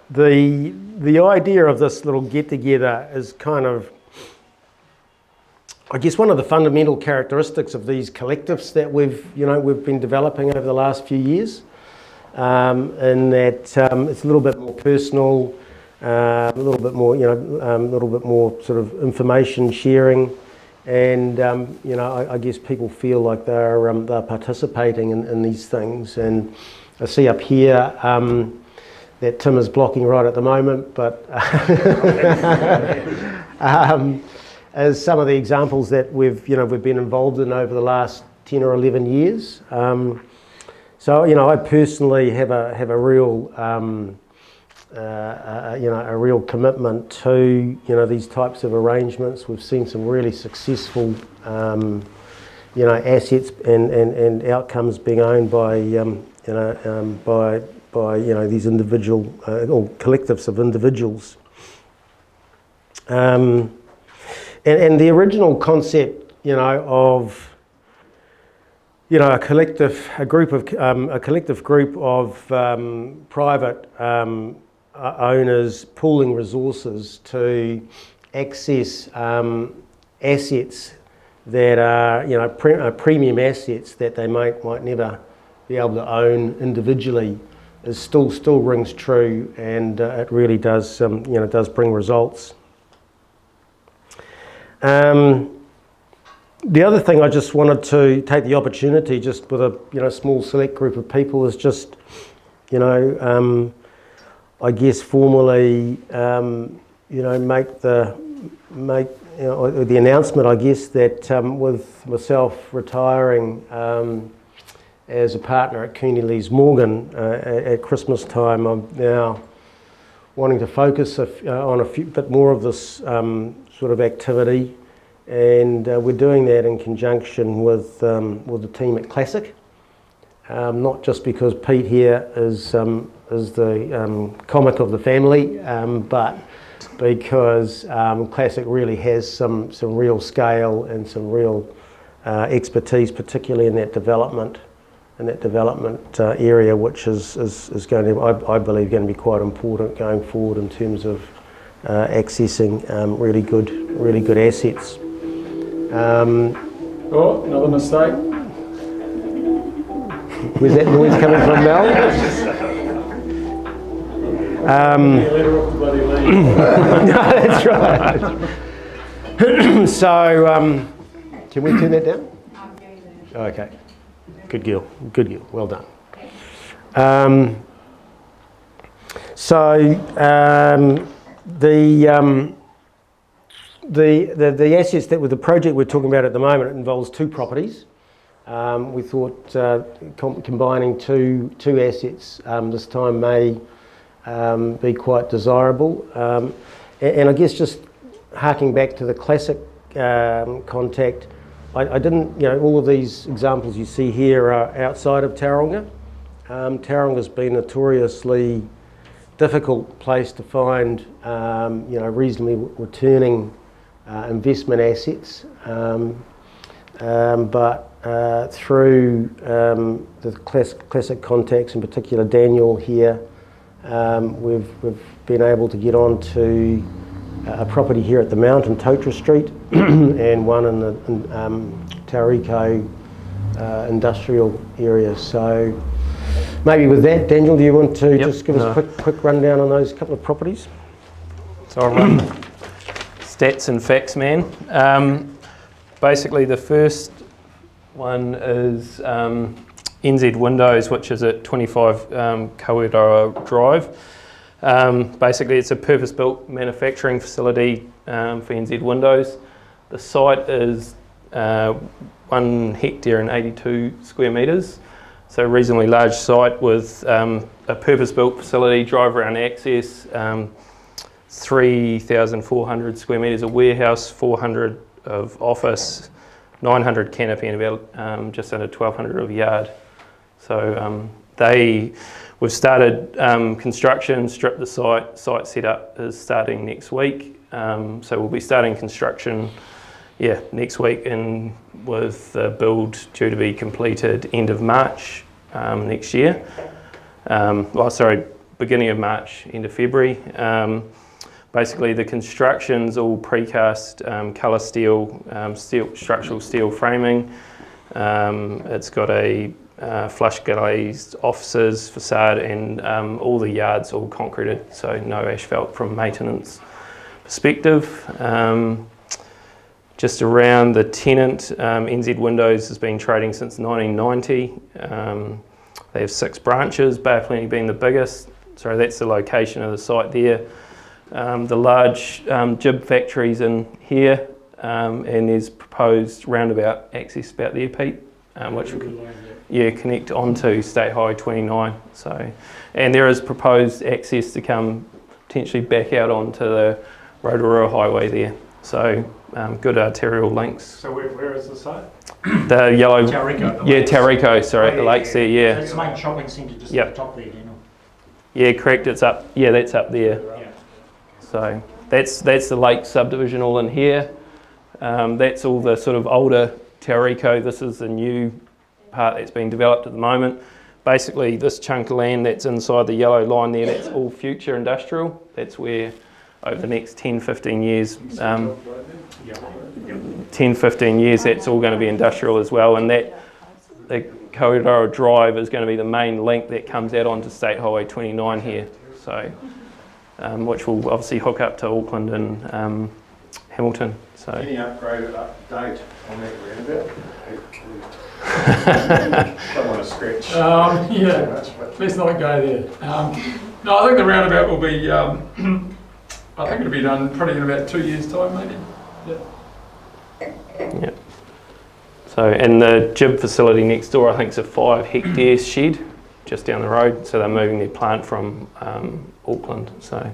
the idea of this little get-together is kind of, I guess, one of the fundamental characteristics of these collectives that we've been developing over the last few years, in that it's a little bit more personal, a little bit more, sort of information sharing, and I guess people feel like they're participating in these things. And I see up here that Tim is blocking right at the moment, but as some of the examples that we've been involved in over the last 10 or 11 years. So I personally have a real a real commitment to these types of arrangements. We've seen some really successful assets and outcomes being owned by these individual or collectives of individuals. And the original concept, of a collective group of private owners pooling resources to access assets that are premium assets that they might never be able to own individually, is still rings true, and it really does does bring results. The other thing I just wanted to take the opportunity, just with a small select group of people, is just I guess formally make the announcement, I guess, that with myself retiring as a partner at Cooney Lees Morgan at Christmas time, I'm now wanting to focus on a bit more of this sort of activity, and we're doing that in conjunction with the team at Classic. Not just because Pete here is the comic of the family, but because Classic really has some real scale and some real expertise, particularly in that development area, which is going to, I believe, going to be quite important going forward in terms of accessing really good assets. Oh, another mistake. Where's that noise coming from, Mel? No, that's right. So, can we turn that down? Okay. Good girl. Well done. The assets that with the project we're talking about at the moment, it involves two properties. We thought combining two assets this time may be quite desirable. And I guess just harking back to the Classic contact, I didn't, all of these examples you see here are outside of Tauranga. Tauranga's been a notoriously difficult place to find, reasonably returning investment assets. But through the Classic contacts, in particular Daniel here, we've been able to get on to a property here at the Mount in Totara Street and one in the Tauriko industrial area. So maybe with that, Daniel, do you want to just give us a quick rundown on those couple of properties? So I'll run stats and facts, man. Basically, the first one is NZ Windows, which is at 25 Kawera Drive. Basically, it's a purpose-built manufacturing facility for NZ Windows. The site is 1 hectare and 82 square metres, so a reasonably large site with a purpose-built facility, drive-around access, 3,400 square metres of warehouse, 400 of office, 900 canopy, and about just under 1,200 of yard. So we've started construction, stripped the site set up is starting next week. So we'll be starting construction next week, and with the build due to be completed end of March next year. beginning of March, end of February. Basically, the construction's all precast colour steel, structural steel framing. It's got a flush glazed offices, facade, and all the yards all concreted, so no asphalt from maintenance perspective. Just around the tenant, NZ Windows has been trading since 1990. They have 6 branches, Bay of Plenty being the biggest. So that's the location of the site there. The large jib factories in here, and there's proposed roundabout access about there, Pete, which will connect onto State Highway 29. So, and there is proposed access to come potentially back out onto the Rotorua Highway there. So good arterial links. So where is the site? The yellow. Tauriko. Tauriko. Sorry, the lakes there. Yeah. So it's the main shopping centre just at the top there, Daniel. Yeah, correct. It's up. Yeah, that's up there. Yeah. So that's the lake subdivision all in here. That's all the sort of older Tauriko. This is the new part that's being developed at the moment. Basically, this chunk of land that's inside the yellow line there, that's all future industrial. That's where over the next 10, 15 years, 10, 15 years, that's all going to be industrial as well. And that the Totara Drive is going to be the main link that comes out onto State Highway 29 here. So, which will obviously hook up to Auckland and Hamilton. So. Any upgrade update on that roundabout? Don't want to scratch. Let's not go there. No, I think the roundabout will be. I think it'll be done probably in about 2 years' time, maybe. Yeah. So, and the jib facility next door, I think, is a 5-hectare shed just down the road. So they're moving their plant from Auckland. So,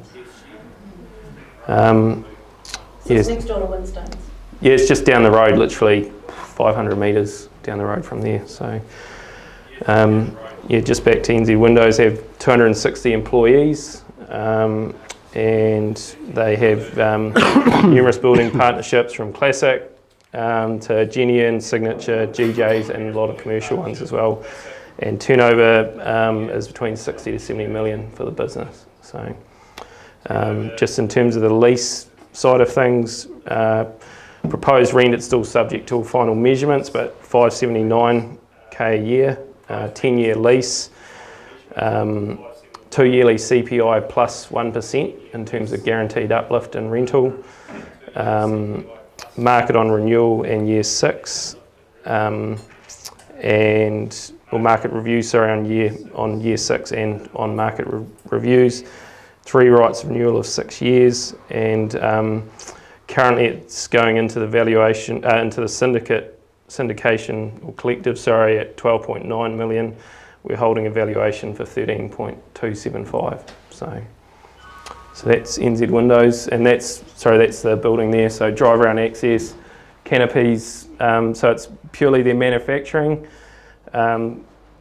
it's next door to Winstones. Yeah, it's just down the road, literally 500 metres down the road from there. So, just back to NZ Windows, they have 260 employees. And they have numerous building partnerships from Classic to Genian, Signature, GJ's, and a lot of commercial ones as well. And turnover is between 60 to 70 million for the business. So just in terms of the lease side of things, proposed rent, it's still subject to all final measurements, but $579K a year, 10-year lease. 2 yearly CPI plus 1% in terms of guaranteed uplift in rental. Market on renewal in year 6, and market reviews on year 6 and on market reviews. 3 rights of renewal of 6 years, and currently it's going into the valuation into the syndication or collective, at 12.9 million. We're holding a valuation for 13.275. So that's NZ Windows, and that's the building there. So drive around access, canopies. So it's purely their manufacturing.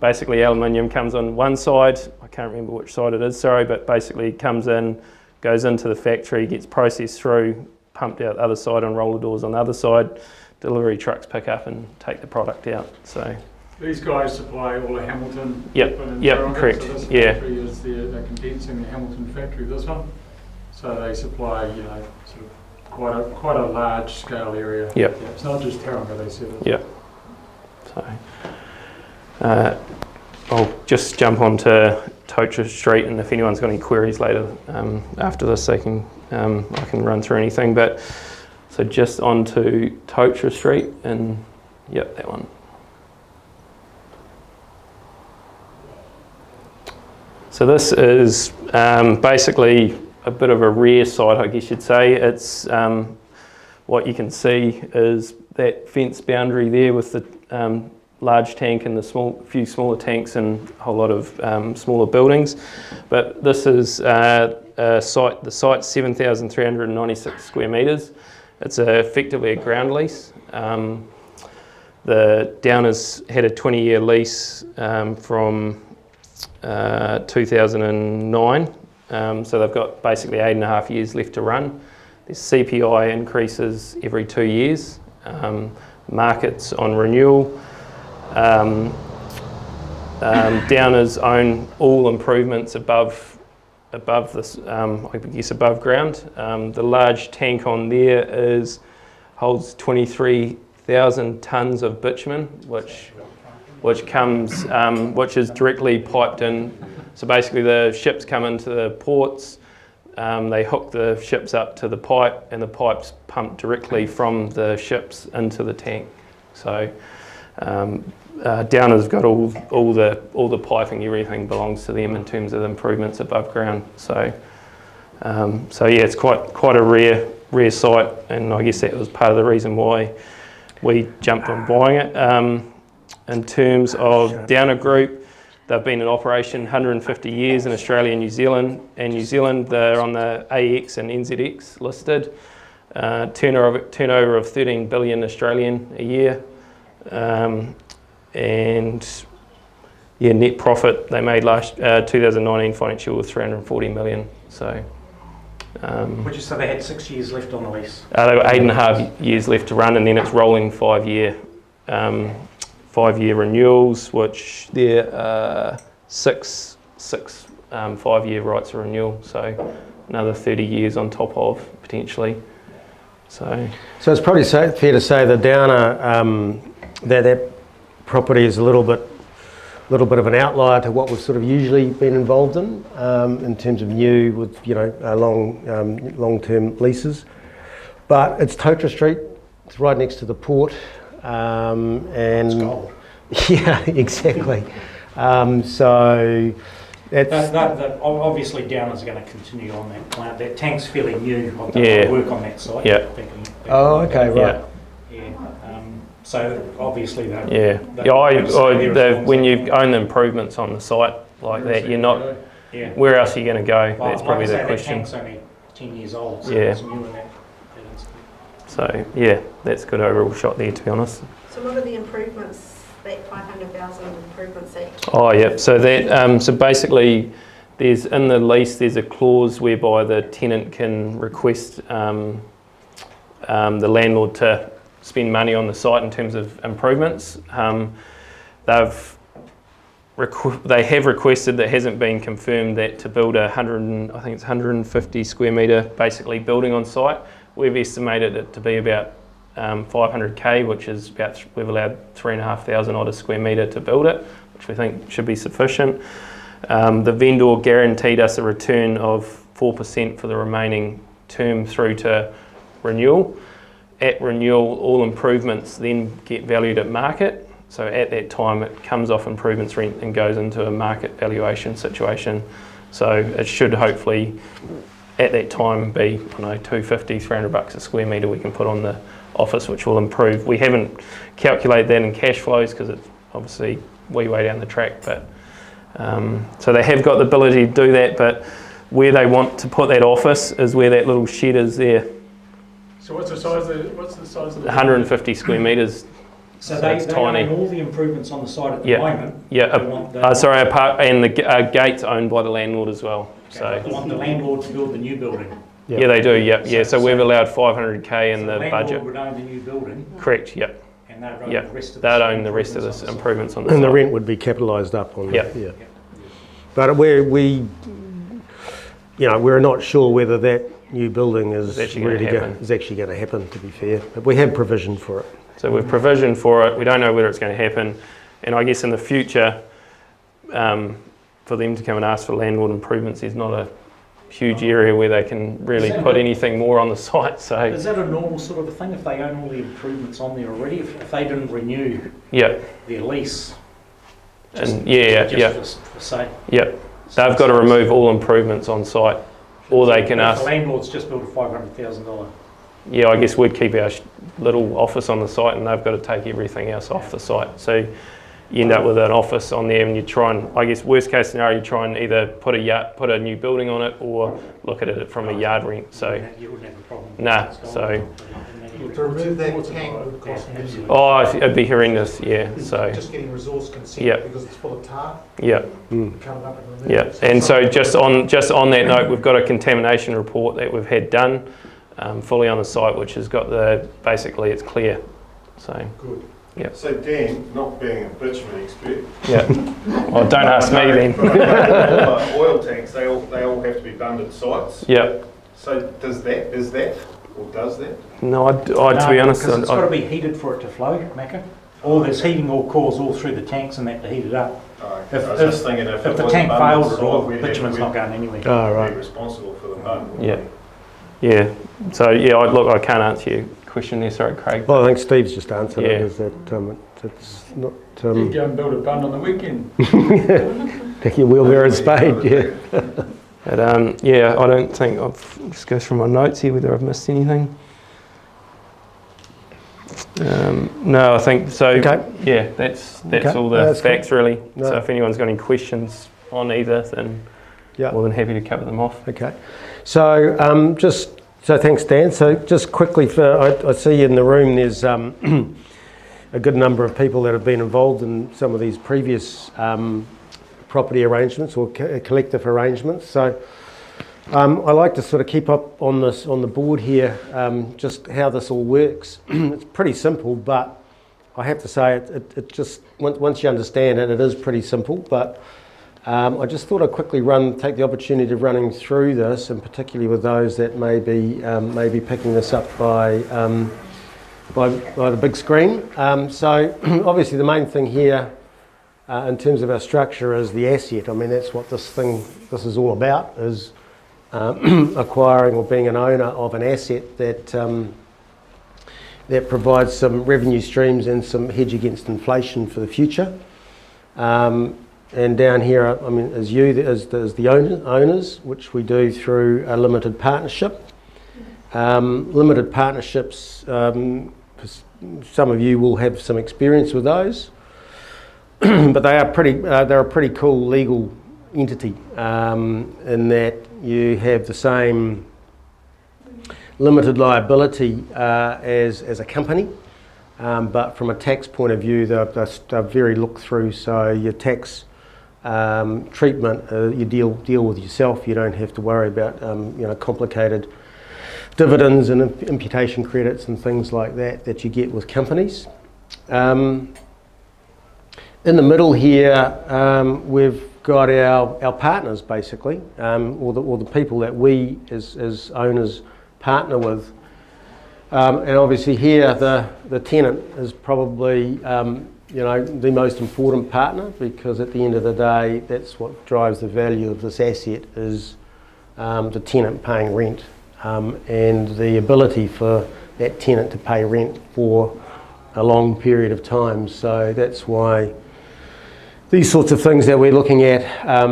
Basically, aluminium comes on one side. I can't remember which side it is. But basically, it comes in, goes into the factory, gets processed through, pumped out the other side on roller doors on the other side. Delivery trucks pick up and take the product out. So. These guys supply all of Hamilton. Yep, correct. So this factory is they're condensing the Hamilton factory, this one. So they supply, sort of quite a large scale area. Yep. Yeah, it's not just Tauranga they service. Yep. So I'll just jump onto Totara Street, and if anyone's got any queries later after this, I can run through anything. But so just onto Totara Street, and that one. So this is basically a bit of a rare site, I guess you'd say. It's what you can see is that fence boundary there with the large tank and the few smaller tanks and a whole lot of smaller buildings. But this is a site. The site's 7,396 square metres. It's effectively a ground lease. The Downers had a 20-year lease from 2009, so they've got basically 8.5 years left to run. There's CPI increases every 2 years, markets on renewal. Downers own all improvements above above this, I guess above ground. The large tank on there holds 23,000 tonnes of bitumen, which is directly piped in. So basically the ships come into the ports, they hook the ships up to the pipe, and the pipe's pumped directly from the ships into the tank. So Downer's got all the piping, everything belongs to them in terms of improvements above ground. So yeah, it's quite a rare site, and I guess that was part of the reason why we jumped on buying it. In terms of Downer Group, they've been in operation 150 years in Australia and New Zealand. In New Zealand, they're on the AX and NZX listed. Turnover of 13 billion Australian a year. And yeah, net profit they made last 2019 financial was 340 million. So Would you say they had 6 years left on the lease? they were 8.5 years left to run, and then it's rolling 5-year renewals, which there are six 5-year rights of renewal. So another 30 years on top of potentially. So it's probably fair to say that Downer, that property is a little bit of an outlier to what we've sort of usually been involved in terms of new with long-term leases. But it's Totara Street. It's right next to the port, and It's gold. yeah, exactly. So that's Obviously, Downer's going to continue on that plant. That tank's fairly new. I've done a Yeah. lot of work on that site. Yeah. Back in okay, right. yeah. Yeah. So obviously, Yeah, when you own the improvements on the site like that, you're not. Yeah. Where else are you going to go? Well, That's probably like I the say, question. That tank's only 10 years old, so Yeah. it's new in that instance. So yeah, that's a good overall shot there, to be honest. So what are the improvements, that 500,000 improvements that? Oh yeah, so that so basically, there's in the lease there's a clause whereby the tenant can request the landlord to spend money on the site in terms of improvements. They have requested, that hasn't been confirmed, that to build 150 square metre basically building on site. We've estimated it to be about 500k, which is about, we've allowed 3,500 odd a square metre to build it, which we think should be sufficient. The vendor guaranteed us a return of 4% for the remaining term through to renewal. At renewal, all improvements then get valued at market. So at that time, it comes off improvements rent and goes into a market valuation situation. So it should hopefully, at that time, be 250, 300 bucks a square metre we can put on the office, which will improve. We haven't calculated that in cash flows because it's obviously way down the track. But so they have got the ability to do that. But where they want to put that office is where that little shed is there. So what's the size of the 150 square metres. So it's they tiny. own all the improvements on the site at the Yeah. moment. Yeah, They want the, and the gate's owned by the landlord as well. they want the landlord to build the new building. Yeah, they do. Yep. Yeah. So So- we've allowed 500k in So the landlord budget. would own the new building, Correct. Yep. and they'd own Yep. the rest of They'd the own the rest of the site. improvements on the And the site. rent would be capitalised up on Yeah. that. Yeah. But we're not sure whether that new building is actually gonna happen. actually going to happen, to be fair. But we have provision for it. So we've provisioned for it. We don't know whether it's going to happen, and I guess in the future, for them to come and ask for landlord improvements, there's not a huge area where they can really put anything more on the site. So Is that a normal sort of a thing if they own all the improvements on there already? If they didn't renew yeah, their lease? and yeah. For sake. They've got to remove all improvements on site, or they can If ask. the landlord's just built a $500,000. Yeah, I guess we'd keep our little office on the site, and they've got to take everything else off the site. So you end up with an office on there, and you try and, I guess, worst case scenario, you try and either put a new building on it, or look at it from a yard rent. So You wouldn't have a problem. Nah, It's gold. so- To remove that tank would cost it'd be horrendous. Yeah. So just getting resource consent Yeah. because it's full of tar, yeah, cut it up and remove yeah. it. And so just on that note, we've got a contamination report that we've had done fully on the site, which has got basically it's clear. So Good. So Dan, not being a bitumen expert. Yeah. Well, don't ask me then. But oil tanks, they all have to be bunded sites. Yeah. So does that? No, to be honest, Because it's got to be heated for it to flow, Macca. Or there's heating or cores all through the tanks and that to heat it up. I was just thinking if If the was tank a bundled failed at all, site, we'd bitumen's have- not going anywhere. Oh, we'd right. be responsible for the bundle. Yeah. Yeah. So yeah, I can't answer your question there. Sorry, Craig. Well, I think Steve's just answered Yeah. it, is that it's not, You go and build a bund on the weekend. take your wheelbarrow and spade, yeah. But yeah, I don't think I've just go through my notes here whether I've missed anything. No, I think so. Okay. Yeah, that's Okay. all the That's facts really. No. So if anyone's got any questions on either, then Yeah. more than happy to cover them off. Okay. So so thanks, Dan. So just quickly, I see in the room there's a good number of people that have been involved in some of these previous property arrangements or collective arrangements. So I like to sort of keep up on this on the board here, just how this all works. It's pretty simple, but I have to say it just once you understand it, it is pretty simple. But I just thought I'd quickly take the opportunity of running through this, and particularly with those that may be picking this up by the big screen. So obviously the main thing here in terms of our structure is the asset. I mean, that's what this is all about, is acquiring or being an owner of an asset that provides some revenue streams and some hedge against inflation for the future. And down here, I mean, as the owners, which we do through a limited partnership. Limited partnerships, some of you will have some experience with those, but they're a pretty cool legal entity in that you have the same limited liability as a company, but from a tax point of view, they're very look through. So your tax treatment, you deal with yourself. You don't have to worry about complicated dividends and imputation credits and things like that you get with companies. In the middle here, we've got our partners basically, or the people that we as owners partner with. And obviously here the tenant is probably the most important partner, because at the end of the day that's what drives the value of this asset, is the tenant paying rent. And the ability for that tenant to pay rent for a long period of time. So that's why these sorts of things that we're looking at are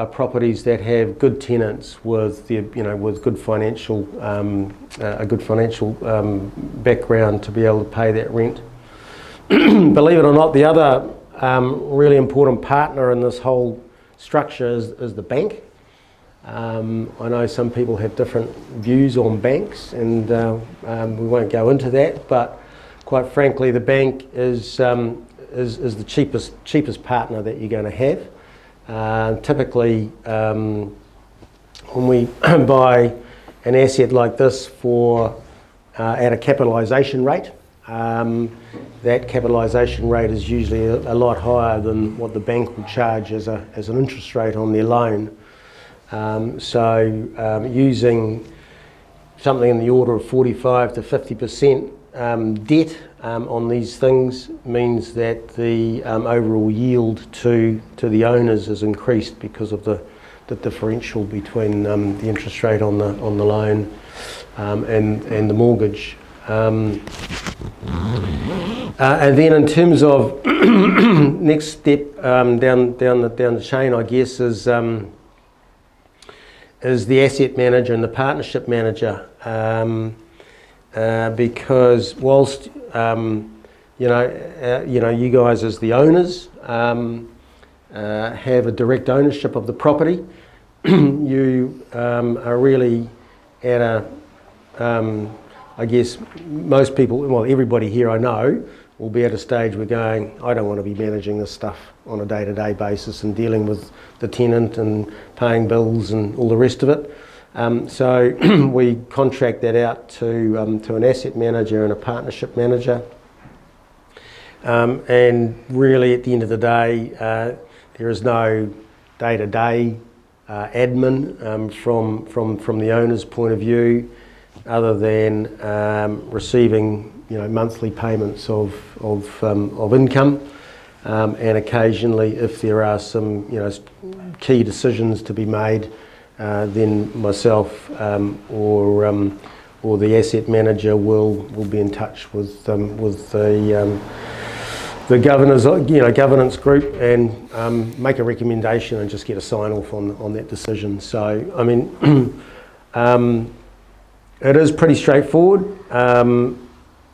properties that have good tenants with good financial background to be able to pay that rent. Believe it or not, the other really important partner in this whole structure is the bank. I know some people have different views on banks, and we won't go into that, but quite frankly the bank is the cheapest partner that you're going to have. Typically when we buy an asset like this at a capitalisation rate, that capitalisation rate is usually a lot higher than what the bank will charge as an interest rate on their loan. So using something in the order of 45 to 50% debt on these things means that the overall yield to the owners is increased because of the differential between the interest rate on the loan and the mortgage. And then in terms of next step down the chain, I guess, is the asset manager and the partnership manager, because whilst you guys as the owners have a direct ownership of the property, you are really at I guess most people, well, everybody here I know will be at a stage where going, I don't want to be managing this stuff on a day-to-day basis and dealing with the tenant and paying bills and all the rest of it. So we contract that out to an asset manager and a partnership manager. And really, at the end of the day, there is no day-to-day admin from the owner's point of view, other than receiving monthly payments of income, and occasionally, if there are some key decisions to be made, then myself or the asset manager will be in touch with the governance group and make a recommendation and just get a sign off on that decision. So I mean, it is pretty straightforward.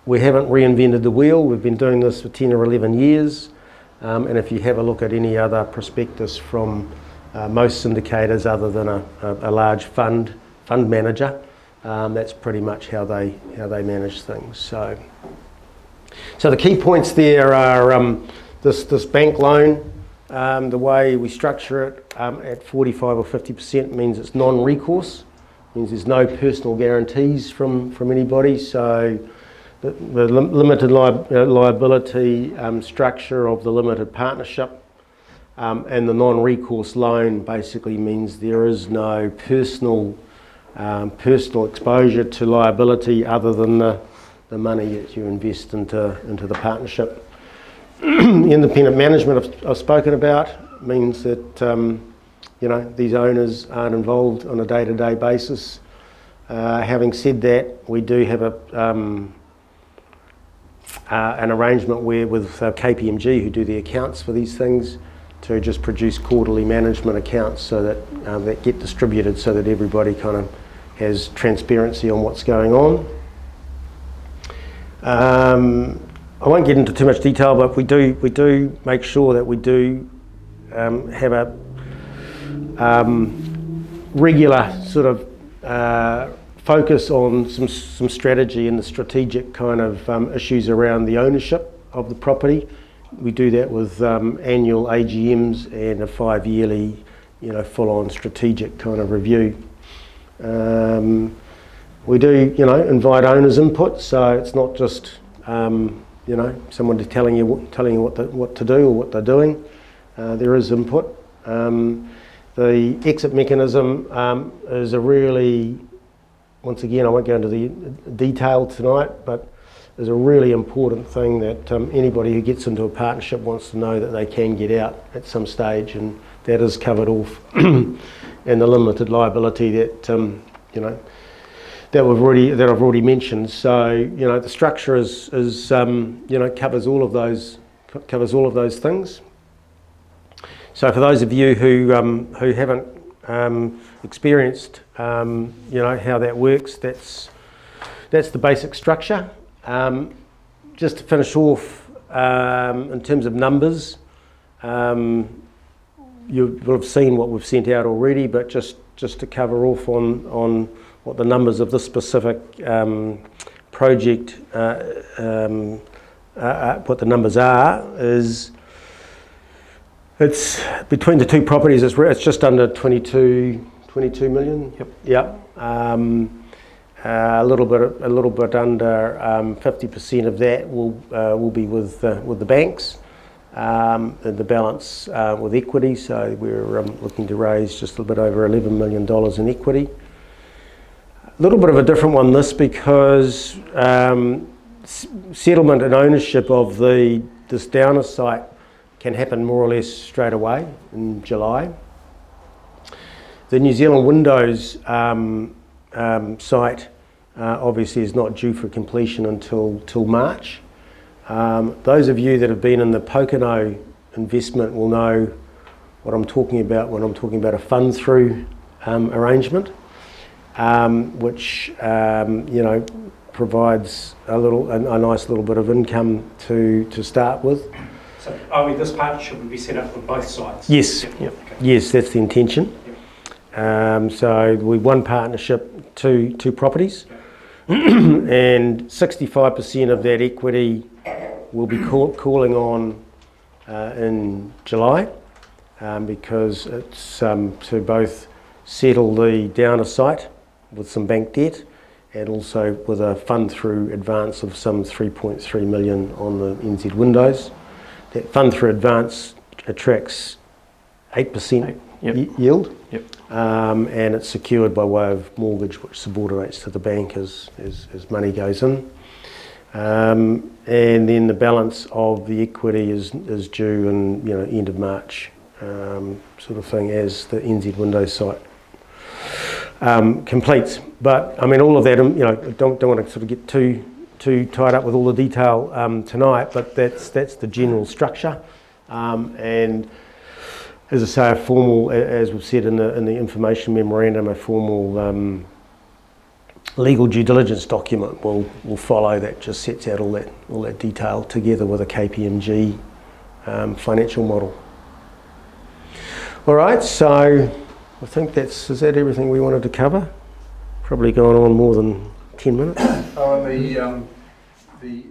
We haven't reinvented the wheel. We've been doing this for 10 or 11 years. And if you have a look at any other prospectus from most syndicators other than a large fund manager, that's pretty much how they manage things. So the key points there are this bank loan, the way we structure it at 45 or 50% means it's non-recourse, means there's no personal guarantees from anybody. So the limited liability structure of the limited partnership and the non-recourse loan basically means there is no personal exposure to liability other than the money that you invest into the partnership. The independent management I've spoken about means that these owners aren't involved on a day-to-day basis. Having said that, we do have an arrangement with KPMG, who do the accounts for these things, to just produce quarterly management accounts so that get distributed so that everybody kind of has transparency on what's going on. I won't get into too much detail, but we do make sure that we do have a regular sort of focus on some strategy and the strategic kind of issues around the ownership of the property. We do that with annual AGMs and a 5-yearly, full-on strategic kind of review. We do, invite owners' input, so it's not just, someone telling you what to do or what they're doing. There is input. The exit mechanism is a really, once again, I won't go into the detail tonight, but is a really important thing that anybody who gets into a partnership wants to know that they can get out at some stage, and that is covered off in the limited liability that that I've already mentioned. So the structure is covers all of those things. So for those of you who haven't experienced how that works, that's the basic structure. Just to finish off, in terms of numbers, you will have seen what we've sent out already, but just to cover off on what the numbers of this specific project, what the numbers are, is it's between the two properties, it's just under 22 million. Yep. A little bit under 50% of that will be with the banks, and the balance with equity. So we're looking to raise just a little bit over $11 million in equity. A little bit of a different one this, because settlement and ownership of this Downer site can happen more or less straight away in July. The New Zealand Windows site obviously is not due for completion until March. Those of you that have been in the Pocono investment will know what I'm talking about when I'm talking about a fund through arrangement, which provides a nice little bit of income to start with. So this partnership will be set up for both sites? Yes. Yep. Yep. Okay. Yes, that's the intention. Yep. So we one partnership, two properties, and 65% of that equity will be calling on in July, because it's to both settle the Downer site with some bank debt, and also with a fund through advance of some 3.3 million on the NZ windows. That fund through advance attracts 8% yield, and it's secured by way of mortgage, which subordinates to the bank as money goes in. And then the balance of the equity is due in end of March, sort of thing, as the NZ Windows site completes. But I mean, all of that, don't want to sort of get too tied up with all the detail tonight. But that's the general structure, and as I say, a formal, as we've said in the information memorandum, a formal legal due diligence document will follow that. Just sets out all that detail together with a KPMG financial model. All right, so I think is that everything we wanted to cover? Probably gone on more than 10 minutes. Oh, and the